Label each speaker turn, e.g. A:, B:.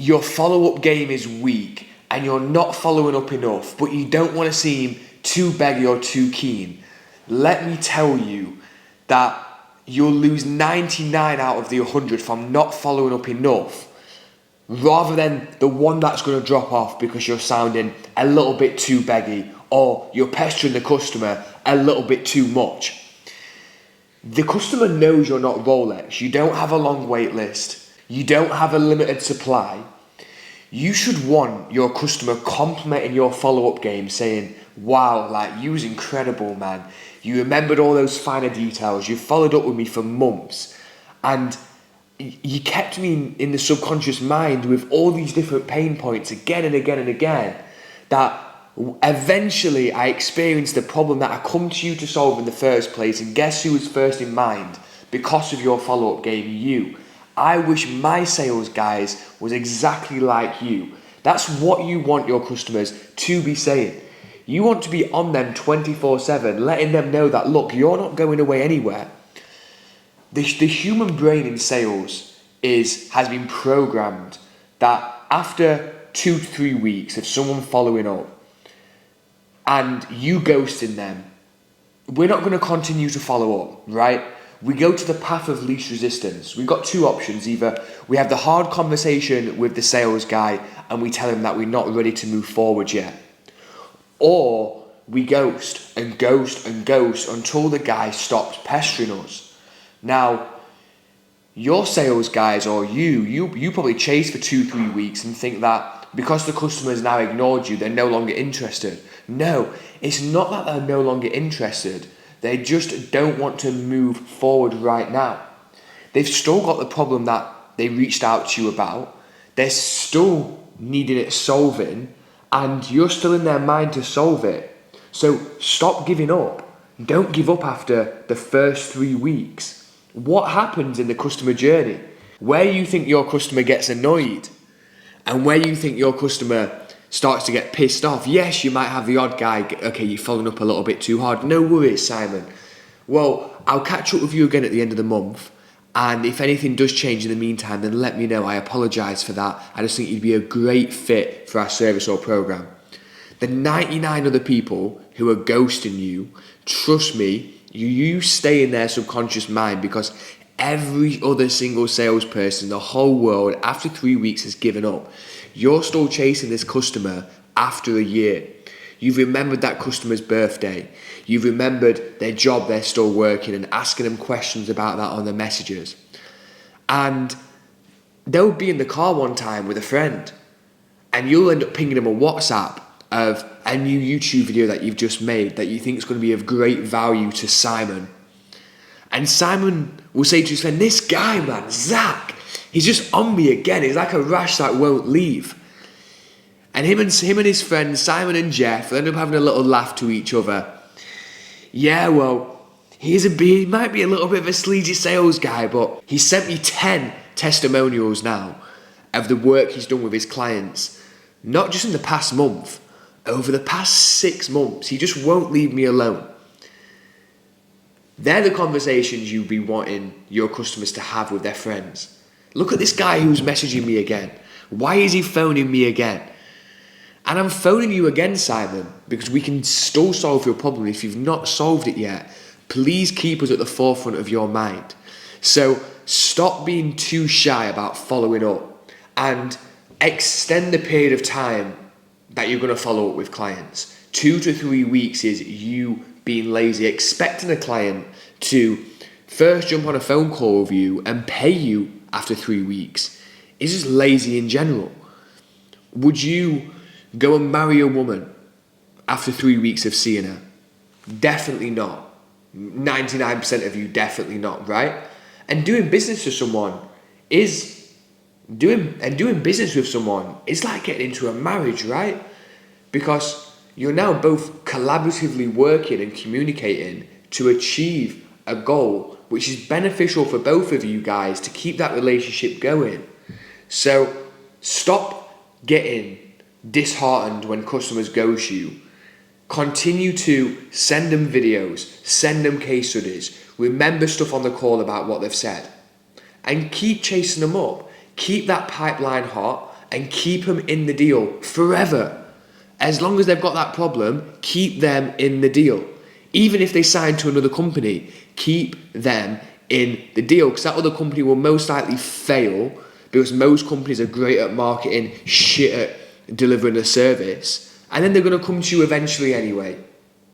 A: your follow-up game is weak and you're not following up enough, but you don't want to seem too beggy or too keen, let me tell you that you'll lose 99 out of the 100 from not following up enough, rather than the one that's going to drop off because you're sounding a little bit too beggy or you're pestering the customer a little bit too much. The customer knows you're not Rolex. You don't have a long wait list. You don't have a limited supply. You should want your customer complimenting your follow-up game, saying, wow, like, you was incredible, man. You remembered all those finer details. You followed up with me for months. And you kept me in the subconscious mind with all these different pain points again and again and again, that eventually I experienced the problem that I come to you to solve in the first place. And guess who was first in mind because of your follow-up game? You. I wish my sales guys was exactly like you. That's what you want your customers to be saying. You want to be on them 24/7, letting them know that, look, you're not going away anywhere. The human brain in sales has been programmed that after 2 to 3 weeks of someone following up and you ghosting them, we're not going to continue to follow up, right? We go to the path of least resistance. We've got two options. Either we have the hard conversation with the sales guy and we tell him that we're not ready to move forward yet, or we ghost and ghost and ghost until the guy stops pestering us. Now, your sales guys or you probably chase for 2-3 weeks and think that because the customer has now ignored you, they're no longer interested. No, it's not that they're no longer interested. They just don't want to move forward right now. They've still got the problem that they reached out to you about. They're still needing it solving, and you're still in their mind to solve it. So stop giving up. Don't give up after the first 3 weeks. What happens in the customer journey? Where you think your customer gets annoyed and where you think your customer starts to get pissed off. Yes, you might have the odd guy, okay, you're following up a little bit too hard. No worries, Simon. Well, I'll catch up with you again at the end of the month. And if anything does change in the meantime, then let me know. I apologise for that. I just think you'd be a great fit for our service or program. The 99 other people who are ghosting you, trust me, you stay in their subconscious mind, because every other single salesperson in the whole world after 3 weeks has given up. You're still chasing this customer after a year. You've remembered that customer's birthday. You've remembered their job they're still working and asking them questions about that on their messages. And they'll be in the car one time with a friend and you'll end up pinging them a WhatsApp of a new YouTube video that you've just made that you think is going to be of great value to Simon. And Simon will say to his friend, this guy, man, Zach, he's just on me again. He's like a rash that won't leave. And him and his friends, Simon and Jeff, end up having a little laugh to each other. Yeah, well, he might be a little bit of a sleazy sales guy, but he sent me 10 testimonials now of the work he's done with his clients. Not just in the past month, over the past 6 months. He just won't leave me alone. They're the conversations you'd be wanting your customers to have with their friends. Look at this guy who's messaging me again. Why is he phoning me again? And I'm phoning you again, Simon, because we can still solve your problem. If you've not solved it yet, please keep us at the forefront of your mind. So stop being too shy about following up and extend the period of time that you're going to follow up with clients. 2 to 3 weeks is you being lazy, expecting a client to first jump on a phone call with you and pay you after 3 weeks. It's just lazy in general. Would you go and marry a woman after 3 weeks of seeing her? Definitely not. 99% of you, definitely not, right? And doing business with someone is doing business with someone is like getting into a marriage, right? Because you're now both collaboratively working and communicating to achieve a goal which is beneficial for both of you guys to keep that relationship going. So stop getting disheartened when customers ghost you. Continue to send them videos, send them case studies, remember stuff on the call about what they've said, and keep chasing them up. Keep that pipeline hot and keep them in the deal forever. As long as they've got that problem, keep them in the deal. Even if they sign to another company, keep them in the deal, because that other company will most likely fail, because most companies are great at marketing, shit at delivering a service, and then they're going to come to you eventually anyway.